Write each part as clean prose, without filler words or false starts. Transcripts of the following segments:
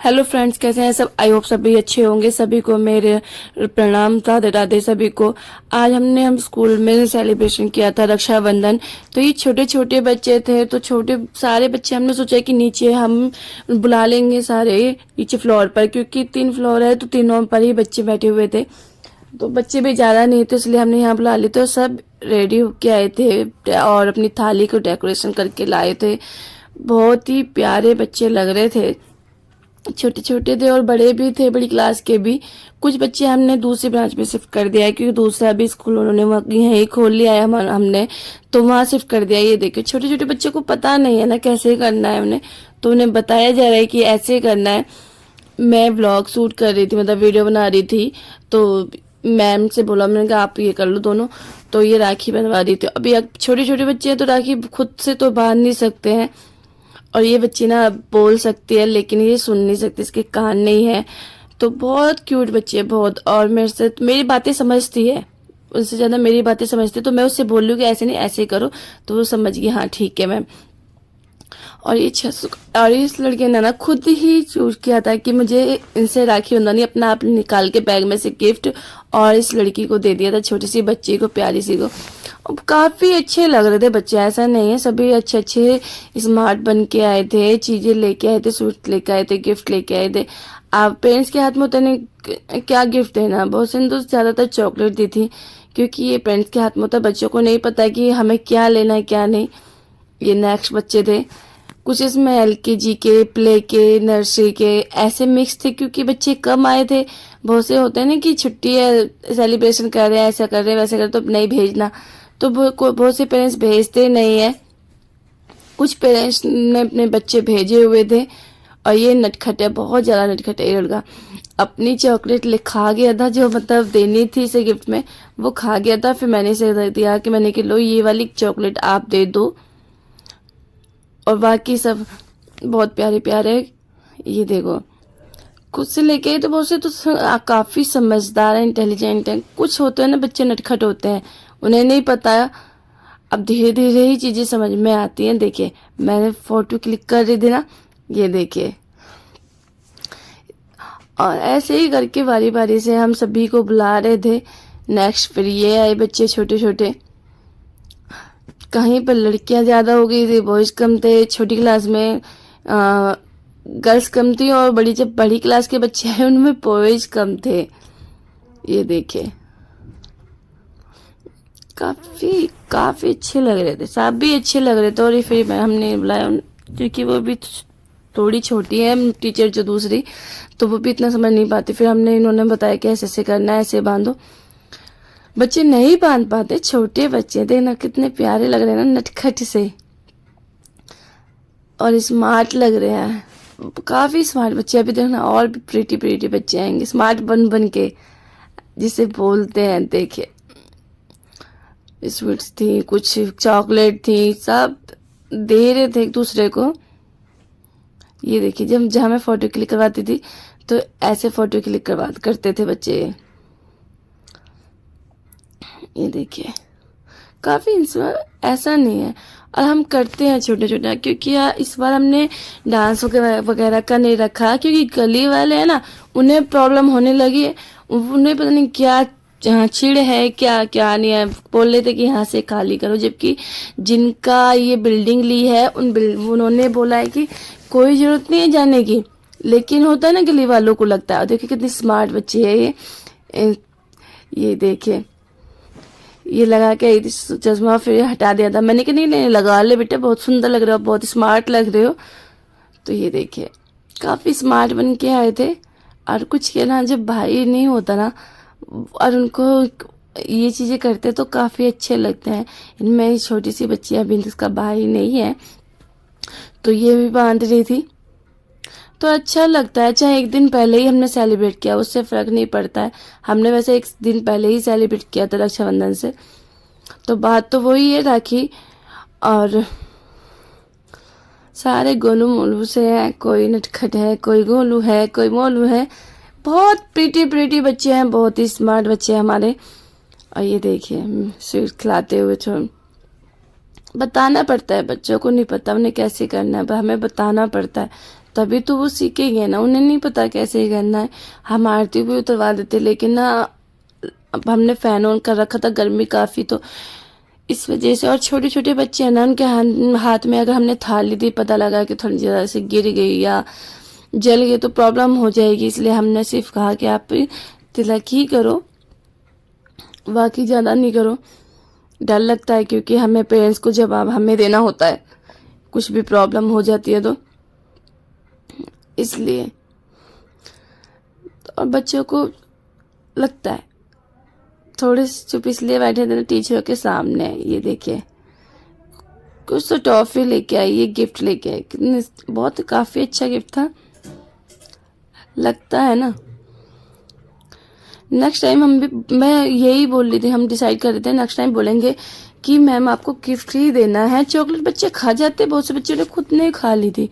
Hello friends, कैसे हैं सब। आई होप सभी अच्छे होंगे। सभी को मेरे प्रणाम, राधे राधे सभी को। आज हम स्कूल में सेलिब्रेशन किया था रक्षाबंधन। तो ये छोटे छोटे बच्चे थे, तो छोटे सारे बच्चे हमने सोचा कि नीचे हम बुला लेंगे सारे नीचे फ्लोर पर, क्योंकि 3 फ्लोर है तो तीनों पर ही बच्चे बैठे हुए थे। तो बच्चे भी ज़्यादा नहीं थे, इसलिए हमने यहाँ बुला लिए। तो सब रेडी होके आए थे और अपनी थाली को डेकोरेशन करके लाए थे। बहुत ही प्यारे बच्चे लग रहे थे, छोटे छोटे थे और बड़े भी थे, बड़ी क्लास के भी। कुछ बच्चे हमने दूसरी ब्रांच में शिफ्ट कर दिया है, क्योंकि दूसरा भी स्कूल उन्होंने यहीं खोल लिया है हमने, तो वहाँ शिफ्ट कर दिया। ये देखिए छोटे छोटे बच्चों को पता नहीं है ना कैसे करना है उन्हें, तो उन्हें बताया जा रहा है कि ऐसे करना है। मैं व्लॉग शूट कर रही थी, मतलब वीडियो बना रही थी, तो मैम से बोला, मैंने कहा आप ये कर लो दोनों। तो ये राखी बनवा रही थी। अभी छोटे छोटे बच्चे हैं तो राखी खुद से तो बांध नहीं सकते हैं, और ये बच्ची ना बोल सकती है लेकिन ये सुन नहीं सकती, इसके कान नहीं है। तो बहुत क्यूट बच्ची है बहुत, और मेरी बातें समझती है, उससे ज़्यादा मेरी बातें समझती है। तो मैं उससे बोल रही हूँ कि ऐसे नहीं ऐसे करो, तो वो समझ गई, हाँ ठीक है मैम। और इस लड़के ने ना खुद ही चूज किया था कि मुझे इनसे राखी बंधवानी, अपना आप निकाल के बैग में से गिफ्ट और इस लड़की को दे दिया था, छोटी सी बच्ची को, प्यारी सी को। अब काफ़ी अच्छे लग रहे थे बच्चे, ऐसा नहीं है, सभी अच्छे अच्छे स्मार्ट बन के आए थे, चीज़ें लेके आए थे, सूट लेके आए थे, गिफ्ट लेके आए थे। आप पेरेंट्स के हाथ में होता नहीं क्या गिफ्ट देना, बहुत से तो ज़्यादातर चॉकलेट दी थी, क्योंकि ये पेरेंट्स के हाथ में होता है। बच्चों को नहीं पता कि हमें क्या लेना है क्या नहीं। ये नेक्स्ट बच्चे थे, कुछ इसमें LKG के, प्ले के, नर्सरी के ऐसे मिक्स थे, क्योंकि बच्चे कम आए थे। बहुत से होते हैं ना कि छुट्टी है, सेलिब्रेशन कर रहे हैं, ऐसा कर रहे हैं वैसा कर रहे हैं, तो नहीं भेजना। तो बहुत से पेरेंट्स भेजते नहीं है, कुछ पेरेंट्स ने अपने बच्चे भेजे हुए थे। और ये नटखट है, बहुत ज़्यादा नटखट है ये लड़का। अपनी चॉकलेट खा गया था, जो मतलब देनी थी इसे गिफ्ट में, वो खा गया था। फिर मैंने इसे दिया कि मैंने कि लो ये वाली चॉकलेट आप दे दो, और बाकी सब बहुत प्यारे प्यारे। ये देखो खुद से लेके तो बहुत से तो काफ़ी समझदार है, इंटेलिजेंट है। कुछ होते हैं ना बच्चे नटखट होते हैं, उन्हें नहीं पता। अब धीरे धीरे ही चीज़ें समझ में आती हैं। देखिए मैंने फ़ोटो क्लिक कर रही थी ना, ये देखिए। और ऐसे ही करके बारी बारी से हम सभी को बुला रहे थे। नेक्स्ट फिर ये आए बच्चे छोटे छोटे। कहीं पर लड़कियां ज़्यादा हो गई थी, बॉयज़ कम थे। छोटी क्लास में गर्ल्स कम थी, और जब बड़ी क्लास के बच्चे हैं उनमें बॉयज़ कम थे। ये देखिए काफ़ी काफ़ी अच्छे लग रहे थे, सब भी अच्छे लग रहे थे। और ये फिर हमने बुलाया, क्योंकि वो भी थोड़ी छोटी है टीचर जो दूसरी, तो वो भी इतना समझ नहीं पाती। फिर इन्होंने बताया कि ऐसे ऐसे करना है, ऐसे बांधो। बच्चे नहीं बांध पाते, छोटे बच्चे देखना कितने प्यारे लग रहे हैं ना, नटखट से, और स्मार्ट लग रहे हैं, काफ़ी स्मार्ट बच्चे। अभी देखना और भी प्रीटी प्रीटी बच्चे आएंगे स्मार्ट बन बन के, जिसे बोलते हैं। देखिए स्वीट्स थी, कुछ चॉकलेट थी, सब दे रहे थे एक दूसरे को। ये देखिए जहाँ मैं फ़ोटो क्लिक करवाती थी, तो ऐसे फ़ोटो क्लिक करते थे बच्चे। ये देखिए काफ़ी ऐसा नहीं है, और हम करते हैं छोटे छोटे, क्योंकि इस बार हमने डांस वगैरह का नहीं रखा, क्योंकि गली वाले हैं ना, उन्हें प्रॉब्लम होने लगी है। उन्हें पता नहीं क्या चिड़ है, क्या क्या नहीं है। बोल रहे थे कि यहाँ से खाली करो, जबकि जिनका ये बिल्डिंग ली है उन्होंने बोला है कि कोई ज़रूरत नहीं है जाने की, लेकिन होता है ना गली वालों को लगता है। देखिए कितनी स्मार्ट बच्ची है ये देखिए, ये लगा के चश्मा फिर हटा दिया था। मैंने कहा नहीं नहीं लगा ले बेटा, बहुत सुंदर लग रहे हो, बहुत स्मार्ट लग रहे हो। तो ये देखिए काफ़ी स्मार्ट बन के आए थे। और कुछ के ना जब भाई नहीं होता ना, और उनको ये चीज़ें करते तो काफ़ी अच्छे लगते हैं। इनमें छोटी सी बच्ची अभी इसका भाई नहीं है, तो ये भी बांध रही थी, तो अच्छा लगता है। चाहे एक दिन पहले ही हमने सेलिब्रेट किया, उससे फ़र्क नहीं पड़ता है। हमने वैसे एक दिन पहले ही सेलिब्रेट किया था रक्षाबंधन से, तो बात तो वही है राखी। और सारे गोलू मोलू से हैं, कोई नटखट है, कोई गोलू है, कोई मोलू है। बहुत प्रीटी प्रीटी बच्चे हैं, बहुत ही स्मार्ट बच्चे हैं हमारे। और ये देखिए स्वीट खिलाते हुए बताना पड़ता है, बच्चों को नहीं पता उन्हें कैसे करना है, हमें बताना पड़ता है, तभी तो वो सीखेंगे ना, उन्हें नहीं पता कैसे करना है। हम आरती भी उतरवा देते, लेकिन ना अब हमने फैन ऑन कर रखा था, गर्मी काफ़ी, तो इस वजह से। और छोटे छोटे बच्चे हैं ना, उनके हाथ में अगर हमने थाली दी, पता लगा कि थोड़ी ज़रा से गिर गई या जल गई तो प्रॉब्लम हो जाएगी, इसलिए हमने सिर्फ कहा कि आप तिलक ही करो, बाकी ज़्यादा नहीं करो। डर लगता है क्योंकि हमें पेरेंट्स को जवाब हमें देना होता है, कुछ भी प्रॉब्लम हो जाती है तो इसलिए। और बच्चों को लगता है, थोड़े चुप इसलिए बैठे थे टीचर के सामने। ये देखिए कुछ तो टॉफी लेके आई, ये गिफ्ट लेके आई, कितने बहुत काफ़ी अच्छा गिफ्ट था, लगता है ना। नेक्स्ट टाइम मैं यही बोल रही थी, हम डिसाइड कर रहे थे नेक्स्ट टाइम बोलेंगे कि मैम आपको गिफ्ट ही देना है। चॉकलेट बच्चे खा जाते, बहुत से बच्चों ने खुद नहीं खा ली थी।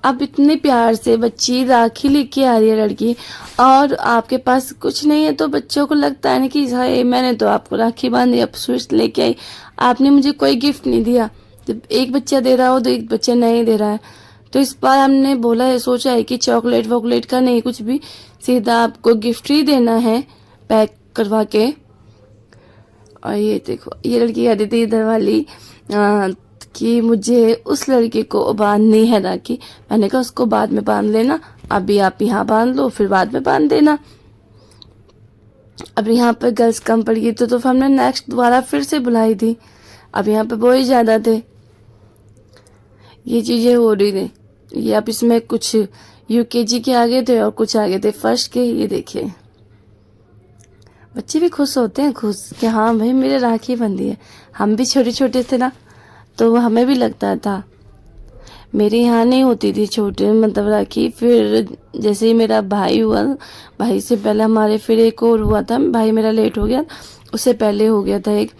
अब इतने प्यार से बच्ची राखी लेके आ रही है लड़की, और आपके पास कुछ नहीं है, तो बच्चों को लगता है ना कि हाय मैंने तो आपको राखी बांधी, अब स्वीट्स लेके आई, आपने मुझे कोई गिफ्ट नहीं दिया। जब एक बच्चा दे रहा हो तो एक बच्चा नहीं दे रहा है, तो इस बार हमने बोला है, सोचा है कि चॉकलेट वॉकलेट का नहीं, कुछ भी, सीधा आपको गिफ्ट ही देना है पैक करवा के। और ये देखो, ये लड़की कह रही थी इधर वाली कि मुझे उस लड़के को बांधनी है राखी। मैंने कहा उसको बाद में बांध लेना, अभी आप यहाँ बांध लो, फिर बाद में बांध देना। अब यहाँ पर गर्ल्स कम पड़ गई तो हमने नेक्स्ट दोबारा फिर से बुलाई थी। अब यहाँ पे बॉयज ज़्यादा थे, ये चीज़ें हो रही थी। ये अब इसमें कुछ यूकेजी के आगे थे और कुछ आगे थे फर्स्ट के। ये देखिए बच्चे भी खुश होते हैं, खुश कि हाँ भाई मेरे राखी बंधी है। हम भी छोटे छोटे थे ना, तो हमें भी लगता था। मेरे यहाँ नहीं होती थी छोटे मतलब राखी, फिर जैसे ही मेरा भाई हुआ, भाई से पहले हमारे फिर एक और हुआ था, भाई मेरा लेट हो गया, उससे पहले हो गया था एक,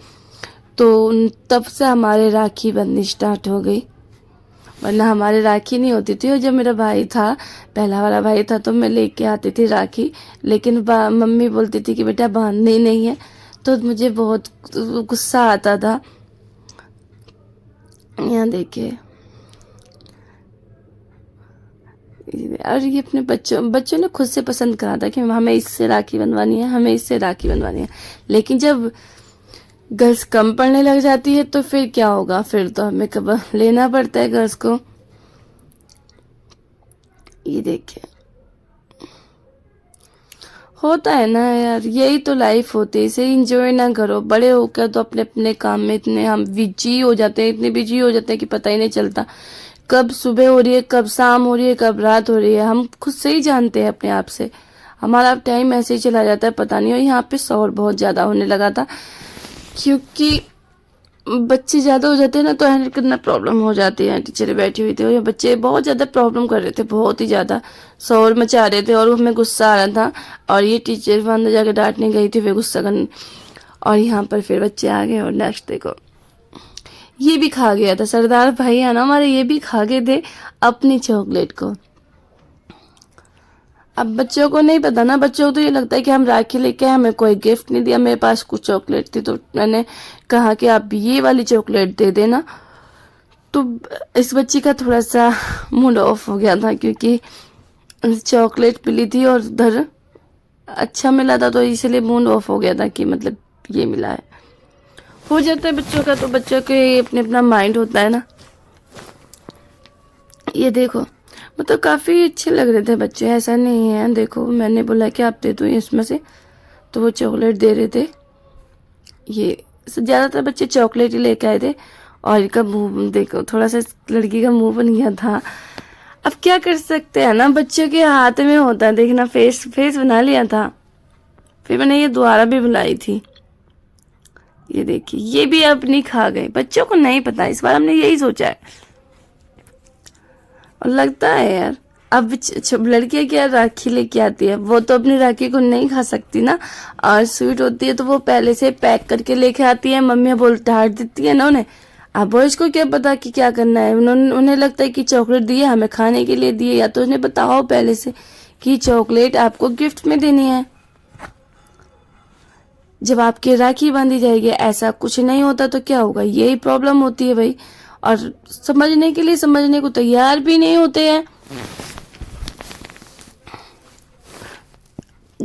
तो तब से हमारे राखी बंधनी स्टार्ट हो गई, वरना हमारे राखी नहीं होती थी। और जब मेरा भाई था, पहला वाला भाई था, तो मैं लेके आती थी राखी, लेकिन मम्मी बोलती थी कि बेटा बांधनी नहीं है, तो मुझे बहुत गुस्सा आता था। यहाँ देखिए, और ये अपने बच्चों ने खुद से पसंद करा था कि हमें इससे राखी बनवानी है, हमें इससे राखी बनवानी है। लेकिन जब गर्ल्स कम पढ़ने लग जाती है तो फिर क्या होगा, फिर तो हमें कब लेना पड़ता है गर्ल्स को। ये देखिए, होता है ना यार, यही तो लाइफ होती है, इसे एंजॉय ना करो। बड़े होकर तो अपने अपने काम में इतने हम बिजी हो जाते हैं, इतने बिजी हो जाते हैं कि पता ही नहीं चलता कब सुबह हो रही है, कब शाम हो रही है, कब रात हो रही है। हम खुद से ही जानते हैं अपने आप से, हमारा टाइम ऐसे ही चला जाता है पता नहीं। और यहाँ पे शोर बहुत ज़्यादा होने लगा था, क्योंकि बच्चे ज़्यादा हो जाते हैं ना, तो हैंडल करना प्रॉब्लम हो जाती है। टीचर बैठी हुई थी और ये बच्चे बहुत ज़्यादा प्रॉब्लम कर रहे थे, बहुत ही ज़्यादा शोर मचा रहे थे, और हमें गुस्सा आ रहा था। और ये टीचर वहाँ अंदर जाकर डांटने गई थी, वे गुस्सा करने, और यहाँ पर फिर बच्चे आ गए। और नेक्स्ट देखो, ये भी खा गया था, सरदार भाई है ना हमारे, ये भी खा गए थे अपनी चॉकलेट को। अब बच्चों को नहीं पता ना, बच्चों को तो ये लगता है कि हम राखी लेके आए, हमें कोई गिफ्ट नहीं दिया। मेरे पास कुछ चॉकलेट थी, तो मैंने कहा कि आप ये वाली चॉकलेट दे देना। तो इस बच्ची का थोड़ा सा मूड ऑफ हो गया था, क्योंकि चॉकलेट मिली थी और उधर अच्छा मिला था, तो इसलिए मूड ऑफ हो गया था कि मतलब ये मिला है। हो जाता है बच्चों का, तो बच्चों के अपने अपना माइंड होता है ना। ये देखो, मतलब काफ़ी अच्छे लग रहे थे बच्चे, ऐसा नहीं है। देखो मैंने बोला कि आप दे दो इसमें से, तो वो चॉकलेट दे रहे थे। ये ज़्यादातर बच्चे चॉकलेट ही लेके आए थे। और इनका मुंह देखो, थोड़ा सा लड़की का मुंह बन गया था। अब क्या कर सकते हैं ना, बच्चों के हाथ में होता है देखना। फेस बना लिया था, फिर मैंने ये दोबारा भी बुलाई थी। ये देखिए, ये भी अपनी खा गए। बच्चों को नहीं पता, इस बार हमने यही सोचा है। और लगता है यार, अब लड़कियां क्या राखी लेके आती है, वो तो अपनी राखी को नहीं खा सकती ना। और स्वीट होती है तो वो पहले से पैक करके लेके आती है, मम्मियाँ डांट देती है ना उन्हें। अब बॉयज को क्या पता कि क्या करना है, उन्हें लगता है कि चॉकलेट दी है, हमें खाने के लिए दी है, या तो उन्हें बताओ पहले से कि चॉकलेट आपको गिफ्ट में देनी है। जब आपकी राखी बांधी जाएगी, ऐसा कुछ नहीं होता तो क्या होगा, यही प्रॉब्लम होती है भाई। और समझने के लिए समझने को तैयार भी नहीं होते हैं।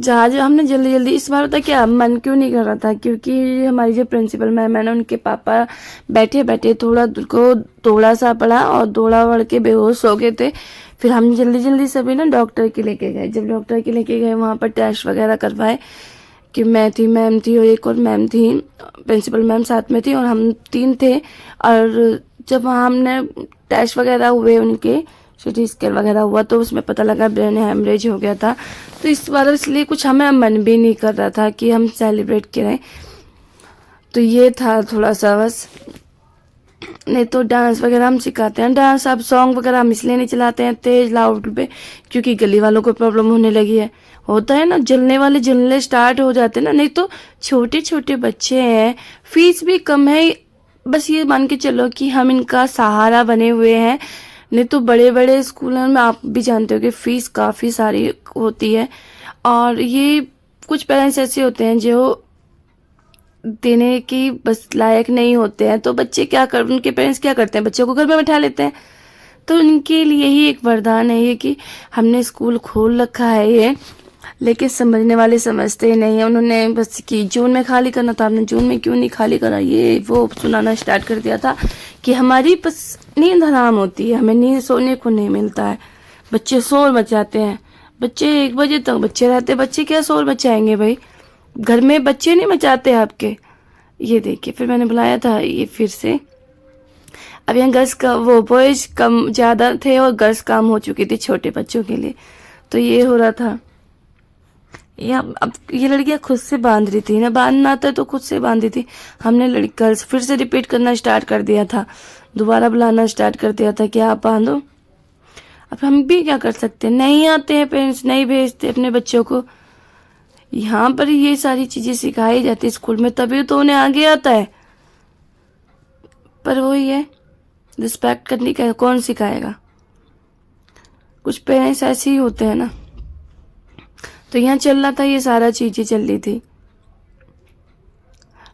जहाँ हमने जल्दी जल्दी इस बार पता क्या मन क्यों नहीं कर रहा था, क्योंकि हमारी जो प्रिंसिपल मैम है ना, उनके पापा बैठे बैठे थोड़ा सा पड़ा और दौड़ा बढ़ के बेहोश हो गए थे। फिर हम जल्दी जल्दी सभी ना डॉक्टर के लेके गए। जब डॉक्टर के लेके गए वहाँ पर टेस्ट वगैरह करवाए, कि मैं थी, मैम थी और एक और मैम थी, प्रिंसिपल मैम साथ में थी और हम 3 थे। और जब वहाँ हमने टेस्ट वगैरह हुए, उनके सीटी स्कैन वगैरह हुआ, तो उसमें पता लगा ब्रेन हेमरेज हो गया था। तो इस बार इसलिए कुछ हमें मन भी नहीं कर रहा था कि हम सेलिब्रेट करें। तो ये था थोड़ा सा बस। नहीं तो डांस वगैरह हम सिखाते हैं, डांस अब सॉन्ग वगैरह हम इसलिए नहीं चलाते हैं तेज लाउड पे, क्योंकि गली वालों को प्रॉब्लम होने लगी है। होता है ना, जलने स्टार्ट हो जाते हैं ना। नहीं तो छोटे छोटे बच्चे हैं, फीस भी कम है, बस ये मान के चलो कि हम इनका सहारा बने हुए हैं। नहीं तो बड़े बड़े स्कूलों में आप भी जानते हो कि फीस काफ़ी सारी होती है, और ये कुछ पेरेंट्स ऐसे होते हैं जो देने की बस लायक नहीं होते हैं। तो उनके पेरेंट्स क्या करते हैं, बच्चों को घर में बैठा लेते हैं। तो उनके लिए ही एक वरदान है ये कि हमने स्कूल खोल रखा है ये, लेकिन समझने वाले समझते ही नहीं है। उन्होंने बस कि जून में खाली करना था, हमने जून में क्यों नहीं खाली करा, ये वो सुनाना स्टार्ट कर दिया था कि हमारी बस नींद हराम होती है, हमें नींद सोने को नहीं मिलता है। बच्चे शोर मचाते हैं, बच्चे 1 बजे तक बच्चे रहते, बच्चे क्या शोर मचाएंगे भाई, घर में बच्चे नहीं मचाते आपके। ये देखिए, फिर मैंने बुलाया था ये फिर से। अब यहाँ गर्ल्स का वो बॉयज कम ज़्यादा थे और गर्ल्स कम हो चुकी थी छोटे बच्चों के लिए, तो ये हो रहा था। अब ये लड़कियां खुद से बांध रही थी ना, बांधना आता तो खुद से बांधी थी। हमने गर्ल्स फिर से रिपीट करना स्टार्ट कर दिया था, दोबारा बुलाना स्टार्ट कर दिया था कि आप बांधो। अब हम भी क्या कर सकते हैं, नहीं आते हैं पेरेंट्स, नहीं भेजते अपने बच्चों को। यहाँ पर ये सारी चीजें सिखाई जाती है स्कूल में, तभी तो उन्हें आगे आता है। पर वही है, रिस्पेक्ट करने का कौन सिखाएगा, कुछ पेरेंट्स ऐसे ही होते हैं ना। तो यहाँ चल रहा था, ये सारा चीजें चल रही थी।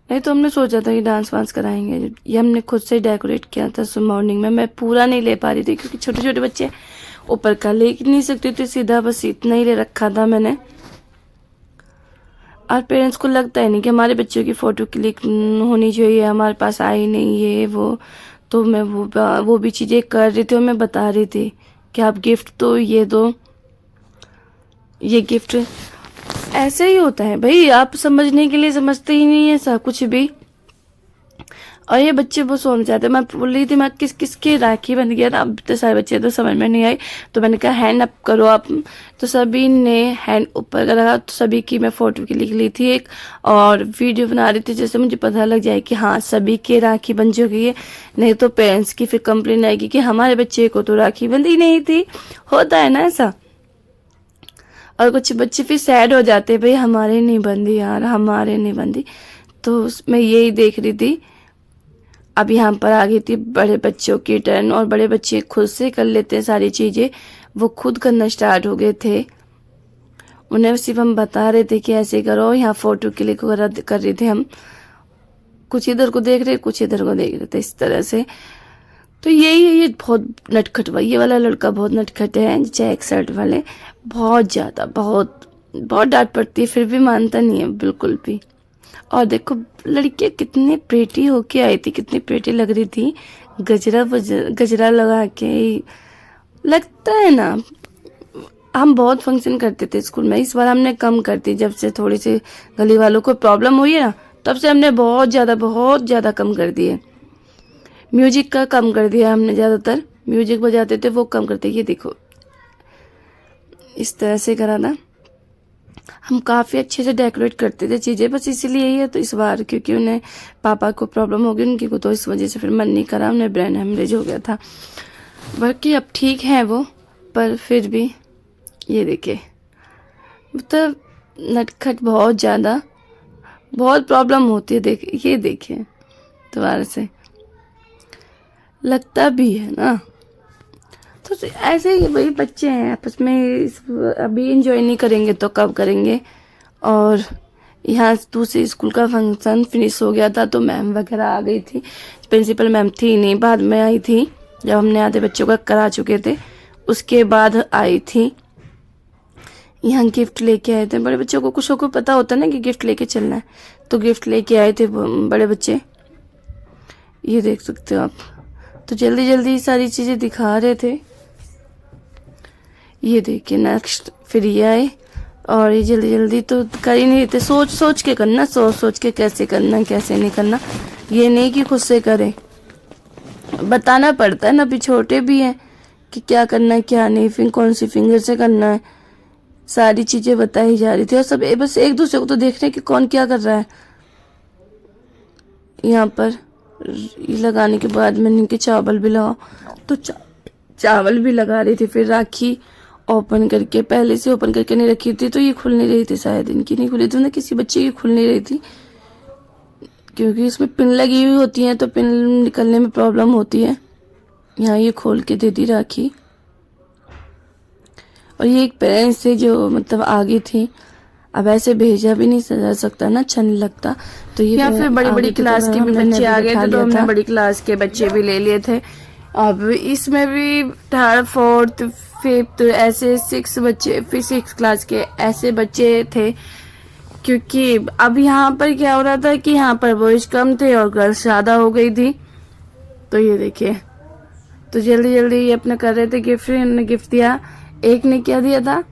नहीं तो हमने सोचा था कि डांस वांस कराएंगे, ये हमने खुद से डेकोरेट किया था। सो मॉर्निंग में मैं पूरा नहीं ले पा रही थी क्योंकि छोटे छोटे बच्चे ऊपर का ले नहीं सकते थे, सीधा बस इतना ही ले रखा था मैंने। और पेरेंट्स को लगता है नहीं कि हमारे बच्चों की फोटो क्लिक होनी चाहिए, हमारे पास आई नहीं ये वो। तो मैं वो भी चीज़ें कर रही थी और मैं बता रही थी कि आप गिफ्ट तो ये दो, ये गिफ्ट ऐसे ही होता है भाई, आप समझने के लिए समझते ही नहीं है सब कुछ भी। और ये बच्चे बहुत सोचना चाहते हैं। मैं बोल रही थी मैं किस किस की राखी बन गया था, अब तो सारे बच्चे तो समझ में नहीं आई, तो मैंने कहा हैंड अप करो आप। तो सभी ने हैंड ऊपर करा, तो सभी की मैं फोटो की लिख ली थी एक, और वीडियो बना रही थी जैसे मुझे पता लग जाए कि हाँ सभी की राखी बन चुकी है। नहीं तो पेरेंट्स की फिर कंप्लेन आएगी कि हमारे बच्चे को तो राखी बंधी नहीं थी। होता है ना ऐसा, और कुछ बच्चे फिर सैड हो जाते हैं, भाई हमारे नहीं बंधी यार, हमारे नहीं बंधी। तो मैं यही देख रही थी। अब यहाँ पर आ गई थी बड़े बच्चों की टर्न, और बड़े बच्चे खुद से कर लेते हैं सारी चीज़ें, वो खुद करना स्टार्ट हो गए थे। उन्हें सिर्फ हम बता रहे थे कि ऐसे करो, यहाँ फोटो क्लिक वगैरह कर रहे थे हम, कुछ इधर को देख रहे कुछ इधर को देख रहे थे इस तरह से। तो यही है, ये बहुत नटखट हुआ, ये वाला लड़का बहुत नटखट है, चेक शर्ट वाले, बहुत ज़्यादा, बहुत बहुत डांट पड़ती है फिर भी मानता नहीं है बिल्कुल भी। और देखो लड़कियाँ कितनी प्रेटी होके आई थी, कितनी प्रेटी लग रही थी, गजरा लगा के। लगता है ना, हम बहुत फंक्शन करते थे स्कूल में, इस बार हमने कम कर दी। जब से थोड़ी सी गली वालों को प्रॉब्लम हुई है ना, तब से हमने बहुत ज़्यादा कम कर दिए। म्यूजिक का कम कर दिया हमने, ज़्यादातर म्यूजिक बजाते थे वो कम करते। ये देखो इस तरह से करा था। हम काफ़ी अच्छे से डेकोरेट करते थे चीज़ें, बस इसीलिए ही है। तो इस बार क्योंकि उन्हें पापा को प्रॉब्लम हो गई उनकी को, तो इस वजह से फिर मन नहीं करा, उन्हें ब्रेन हेमरेज हो गया था। बाकी अब ठीक है वो, पर फिर भी ये देखिए, मतलब नटखट बहुत ज़्यादा, बहुत प्रॉब्लम होती है। ये देखिए दोबारा से लगता भी है ना। तो ऐसे ही भाई बच्चे हैं आपस में, अभी एंजॉय नहीं करेंगे तो कब करेंगे। और यहाँ दूसरे स्कूल का फंक्शन फिनिश हो गया था, तो मैम वगैरह आ गई थी। प्रिंसिपल मैम थी नहीं, बाद में आई थी जब हमने आधे बच्चों का करा चुके थे, उसके बाद आई थी। यहाँ गिफ्ट लेके आए थे। बड़े बच्चों को कुछ को पता होता है ना कि गिफ्ट लेके चलना है, तो गिफ्ट लेके आए थे बड़े बच्चे, ये देख सकते हो आप। तो जल्दी जल्दी सारी चीज़ें दिखा रहे थे। ये देखिए नेक्स्ट फिर ये आए, और ये जल्दी जल्दी तो कर ही नहीं थे, सोच सोच के करना, सोच सोच के कैसे करना कैसे नहीं करना, ये नहीं कि खुद से करें, बताना पड़ता है ना, अभी छोटे भी हैं कि क्या करना है क्या नहीं, फिर कौन सी फिंगर से करना है, सारी चीज़ें बताई जा रही थी। और सब बस एक दूसरे को तो देख रहे हैं कि कौन क्या कर रहा है। यहाँ पर ये लगाने के बाद मैंने कि चावल भी लगाओ, तो चावल भी लगा रही थी। फिर राखी ओपन करके, पहले से ओपन करके नहीं रखी थी तो ये खुल नहीं रही थी, शायद इनकी नहीं खुली थी ना, किसी बच्चे की खुल नहीं रही थी, क्योंकि इसमें पिन लगी हुई होती है तो पिन निकलने में प्रॉब्लम होती है। यहाँ ये खोल के दे दी राखी। और ये एक पेरेंट्स थे जो मतलब आगे थी, अब ऐसे भेजा भी नहीं जा सकता ना, अच्छा नहीं लगता, तो ये या फिर बड़ी बड़ी क्लास के भी बच्चे आ गए थे तो हमने बड़ी क्लास के बच्चे भी ले लिए थे। अब इसमें भी थर्ड फोर्थ फिफ्थ ऐसे 6 बच्चे, फिर 6 क्लास के ऐसे बच्चे थे, क्योंकि अब यहाँ पर क्या हो रहा था कि यहाँ पर बॉयज कम थे और गर्ल्स ज़्यादा हो गई थी। तो ये देखिए, तो जल्दी जल्दी ये अपना कर रहे थे गिफ्ट। ने गिफ्ट दिया, एक ने क्या दिया था,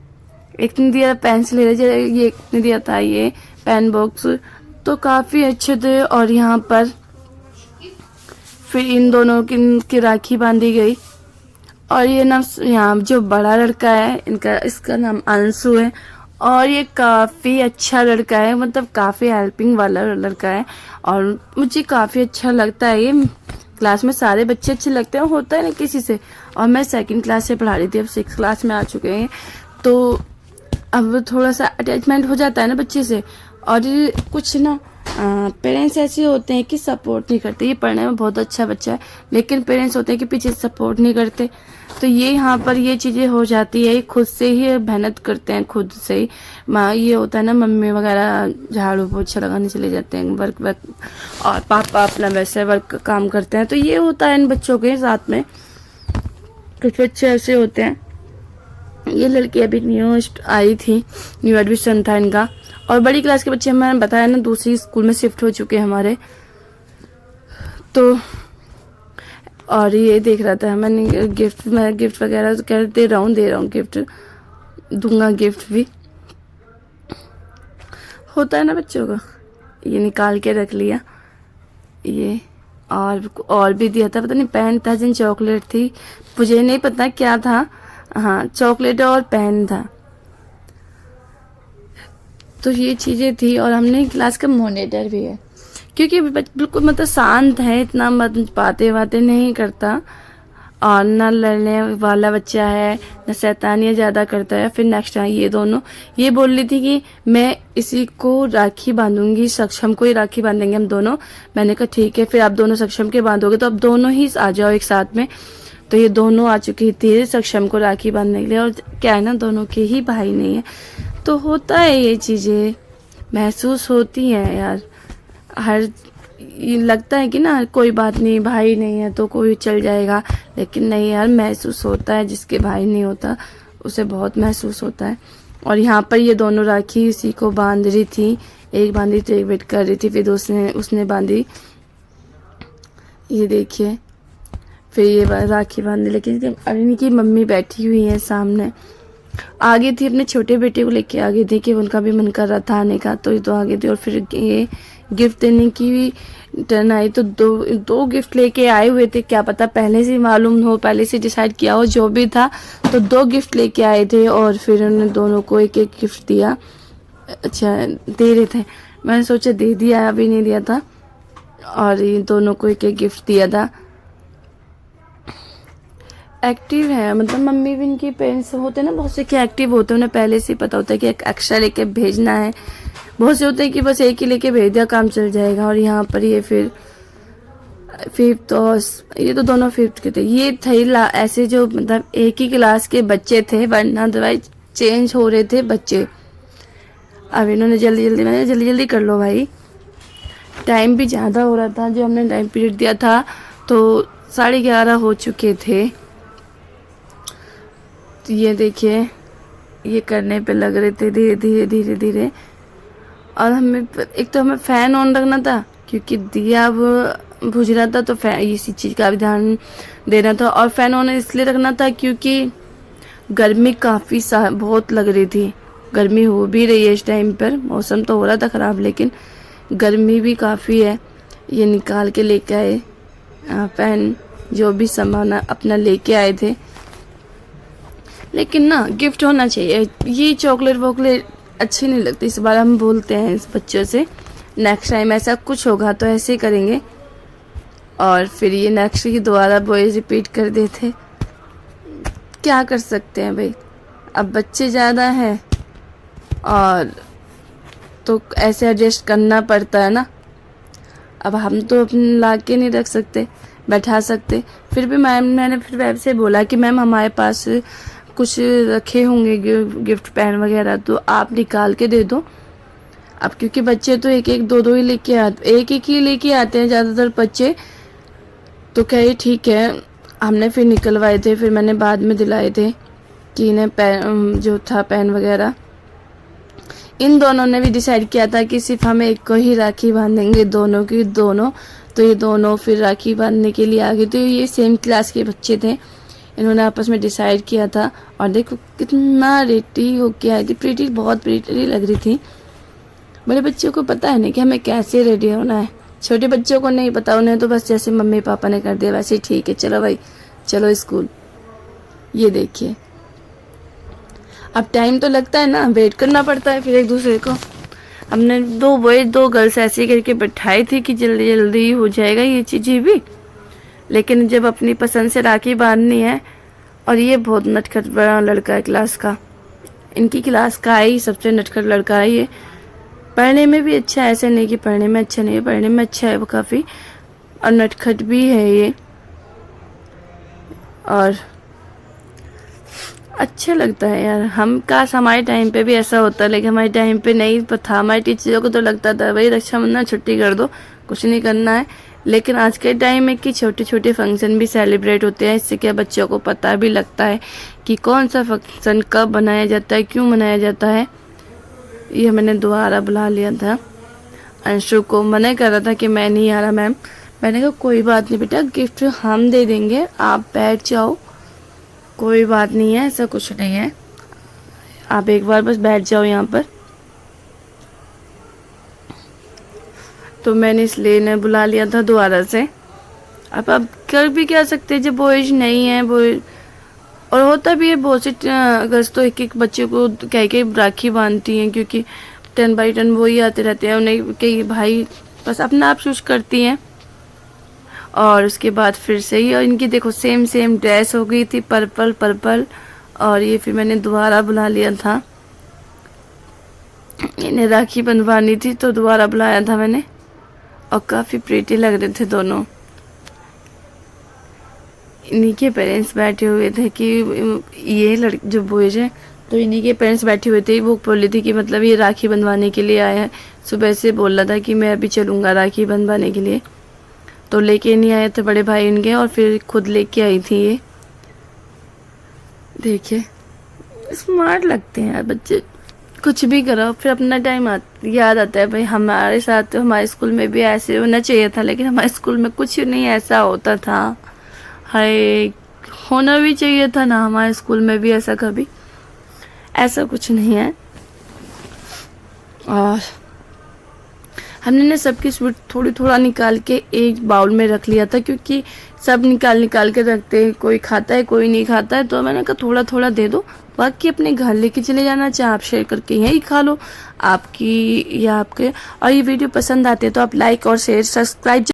एक ने दिया पेंसिल, ये एक ने दिया था ये पेन बॉक्स, तो काफ़ी अच्छे थे। और यहाँ पर फिर इन दोनों की राखी बांधी गई। और ये नाम, यहाँ जो बड़ा लड़का है इसका नाम अंशु है, और ये काफ़ी अच्छा लड़का है, मतलब काफ़ी हेल्पिंग वाला लड़का है, और मुझे काफ़ी अच्छा लगता है। ये क्लास में सारे बच्चे अच्छे लगते हैं, होता है ना किसी से। और मैं 2nd क्लास से पढ़ा रही थी, अब 6th क्लास में आ चुके हैं, तो अब थोड़ा सा अटैचमेंट हो जाता है ना बच्चे से। और ये कुछ ना पेरेंट्स ऐसे होते हैं कि सपोर्ट नहीं करते, ये पढ़ने में बहुत अच्छा बच्चा है, लेकिन पेरेंट्स होते हैं कि पीछे सपोर्ट नहीं करते, तो ये यहाँ पर ये चीज़ें हो जाती है। खुद से ही मेहनत करते हैं, खुद से ही ये होता है ना, मम्मी वगैरह झाड़ू पोछा लगाने चले जाते हैं, वर्क और पापा अपना वैसे वर्क काम करते हैं, तो ये होता है इन बच्चों के साथ में। कुछ बच्चे ऐसे होते हैं। ये लड़की अभी न्यू आई थी, न्यू एडमिशन था इनका, और बड़ी क्लास के बच्चे मैंने बताया ना दूसरी स्कूल में शिफ्ट हो चुके हैं हमारे। तो और ये देख रहा था, मैंने गिफ्ट वगैरह तो कह दे रहा हूँ गिफ्ट दूंगा, गिफ्ट भी होता है ना बच्चों का। ये निकाल के रख लिया, ये और भी दिया था, पता नहीं पेन था जिन चॉकलेट थी, मुझे नहीं पता क्या था, हाँ चॉकलेट और पेन था, तो ये चीज़ें थी। और हमने क्लास का मॉनिटर भी है, क्योंकि बिल्कुल मतलब शांत है, इतना बातें नहीं करता, और ना लड़ने वाला बच्चा है, ना शैतानियाँ ज़्यादा करता है। फिर नेक्स्ट ये दोनों ये बोल रही थी कि मैं इसी को राखी बांधूंगी, सक्षम को ही राखी बांधेंगे हम दोनों। मैंने कहा ठीक है, फिर आप दोनों सक्षम के बांधोगे तो अब दोनों ही आ जाओ एक साथ में। तो ये दोनों आ चुकी थी सक्षम को राखी बांधने के लिए, और क्या है ना दोनों के ही भाई नहीं है, तो होता है ये चीज़ें महसूस होती हैं यार। हर लगता है कि ना कोई बात नहीं, भाई नहीं है तो कोई चल जाएगा, लेकिन नहीं यार, महसूस होता है, जिसके भाई नहीं होता उसे बहुत महसूस होता है। और यहाँ पर ये दोनों राखी इसी को बांध रही थी, एक बांधी तो एक वेट कर रही थी, फिर उसने बांधी, ये देखिए, फिर ये राखी बांधी। लेकिन अभी इनकी मम्मी बैठी हुई है सामने, आगे थी, अपने छोटे बेटे को लेके आगे थी कि उनका भी मन कर रहा था आने का, तो ये तो आगे थी। और फिर ये गिफ्ट देने की भी टर्न आई, तो दो गिफ्ट लेके आए हुए थे, क्या पता पहले से मालूम हो, पहले से डिसाइड किया हो, जो भी था, तो 2 गिफ्ट लेके आए थे, और फिर उन्होंने दोनों को एक एक गिफ्ट दिया। अच्छा दे रहे थे, मैंने सोचा दे दिया, अभी नहीं दिया था, और इन दोनों को एक एक गिफ्ट दिया था। एक्टिव है, मतलब मम्मी भी इनकी पेरेंट्स होते हैं ना बहुत से कि एक्टिव होते हैं, उन्हें पहले से ही पता होता है कि एक एक्स्ट्रा लेके भेजना है। बहुत से होते हैं कि बस एक ही लेके भेज दिया काम चल जाएगा। और यहाँ पर ये फिर 5th और ये तो दोनों 5th के थे, ये थे ऐसे जो मतलब एक ही क्लास के बच्चे थे, वरना अदरवाइज चेंज हो रहे थे बच्चे। अब इन्होंने मैंने जल्दी कर लो भाई, टाइम भी ज़्यादा हो रहा था, जो हमने टाइम पीरियड दिया था तो 11:30 हो चुके थे। तो ये देखिए, ये करने पे लग रहे थे धीरे धीरे धीरे धीरे। और एक तो हमें फ़ैन ऑन रखना था क्योंकि दिया अब बुझ रहा था, तो इसी चीज़ का भी ध्यान देना था। और फ़ैन ऑन इसलिए रखना था क्योंकि गर्मी काफ़ी बहुत लग रही थी। गर्मी हो भी रही है इस टाइम पर, मौसम तो हो रहा था ख़राब लेकिन गर्मी भी काफ़ी है। ये निकाल के लेके आए फ़ैन, जो भी सामान अपना लेके आए थे। लेकिन ना गिफ्ट होना चाहिए, ये चॉकलेट वॉकलेट अच्छी नहीं लगती। इस बार हम बोलते हैं इस बच्चों से नेक्स्ट टाइम ऐसा कुछ होगा तो ऐसे ही करेंगे। और फिर ये नेक्स्ट ही दोबारा बॉयज रिपीट कर देते। क्या कर सकते हैं भाई, अब बच्चे ज़्यादा हैं और तो ऐसे एडजस्ट करना पड़ता है ना। अब हम तो अपने ला के नहीं रख सकते, बैठा सकते। फिर भी मैंने फिर वैसे बोला कि मैम हमारे पास कुछ रखे होंगे गिफ्ट पेन वगैरह, तो आप निकाल के दे दो। अब क्योंकि बच्चे तो एक एक दो दो ही लेके आते, एक ही लेके आते हैं ज़्यादातर बच्चे, तो कहे ठीक है। हमने फिर निकलवाए थे, फिर मैंने बाद में दिलाए थे कि इन्हें पेन जो था पेन वगैरह। इन दोनों ने भी डिसाइड किया था कि सिर्फ हमें एक को ही राखी बांधेंगे, दोनों की दोनों। तो ये दोनों फिर राखी बांधने के लिए आ गए। तो ये सेम क्लास के बच्चे थे, इन्होंने आपस में डिसाइड किया था। और देखो कितना रेडी होके आई थी, प्रीटी, बहुत प्रीटी लग रही थी। बड़े बच्चों को पता है नहीं कि हमें कैसे रेडी होना है, छोटे बच्चों को नहीं पता, उन्हें तो बस जैसे मम्मी पापा ने कर दिया वैसे ही ठीक है, चलो भाई चलो स्कूल। ये देखिए अब टाइम तो लगता है ना, वेट करना पड़ता है फिर एक दूसरे को। हमने 2 बॉयज 2 गर्ल्स ऐसे करके बैठाई थी कि जल्दी जल्दी हो जाएगा ये चीज़ें भी। लेकिन जब अपनी पसंद से राखी बांधनी है, और ये बहुत नटखट बड़ा लड़का है क्लास का, इनकी क्लास का ही सबसे नटखट लड़का है ये। पढ़ने में भी अच्छा है, ऐसे नहीं कि पढ़ने में अच्छा नहीं है, पढ़ने में अच्छा है वो काफ़ी, और नटखट भी है ये। और अच्छा लगता है यार, हम काश हमारे टाइम पे भी ऐसा होता, लेकिन हमारे टाइम पे नहीं था। हमारी टीचरों को तो लगता था भाई रक्षाबंधन छुट्टी कर दो, कुछ नहीं करना है। लेकिन आज के टाइम में कि छोटे छोटे फंक्शन भी सेलिब्रेट होते हैं, इससे क्या बच्चों को पता भी लगता है कि कौन सा फंक्शन कब मनाया जाता है, क्यों मनाया जाता है। ये मैंने दोबारा बुला लिया था अंशु को, मना कर रहा था कि मैं नहीं आ रहा मैम। मैंने कहा कोई बात नहीं बेटा, गिफ्ट हम दे देंगे, आप बैठ जाओ, कोई बात नहीं है, ऐसा कुछ नहीं है, आप एक बार बस बैठ जाओ यहाँ पर। तो मैंने इसलिए इन्हें बुला लिया था दोबारा से। अब कर भी क्या सकते हैं जब बॉयज नहीं है बॉयज। और होता भी है बहुत सी गर्ल्स तो एक एक बच्चे को कह के राखी बांधती हैं, क्योंकि 10 बाई 10 वो ही आते रहते हैं, उन्हें कई भाई बस अपना आप चूज करती हैं। और उसके बाद फिर से ही, और इनकी देखो सेम सेम ड्रेस हो गई थी, पर्पल पर्पल। और ये फिर मैंने दोबारा बुला लिया था, इन्हें राखी बंधवानी थी तो दोबारा बुलाया था मैंने। और काफ़ी प्रीटी लग रहे थे दोनों। इन्हीं के पेरेंट्स बैठे हुए थे कि ये लड़के जो बॉयज हैं, तो इन्हीं के पेरेंट्स बैठे हुए थे। वो बोली थी कि मतलब ये राखी बंधवाने के लिए आया है, सुबह से बोल रहा था कि मैं अभी चलूँगा राखी बंधवाने के लिए। तो लेके नहीं आए थे बड़े भाई इनके, और फिर खुद लेके आई थी ये। देखिए स्मार्ट लगते हैं यार बच्चे, कुछ भी करो फिर अपना टाइम याद आता है। भाई हमारे साथ तो हमारे स्कूल में भी ऐसे होना चाहिए था, लेकिन हमारे स्कूल में कुछ नहीं ऐसा होता था। हाय, होना भी चाहिए था ना हमारे स्कूल में भी ऐसा, कभी ऐसा कुछ नहीं है। और हमने ना सबकी स्वीट थोड़ी थोड़ा निकाल के एक बाउल में रख लिया था, क्योंकि सब निकाल के रखते हैं, कोई खाता है कोई नहीं खाता है। तो मैंने कहा थोड़ा थोड़ा दे दो, बाकी अपने घर लेके चले जाना, चाहे आप शेयर करके यहीं खा लो, आपकी या आपके। और ये वीडियो पसंद आते हैं तो आप लाइक और शेयर सब्सक्राइब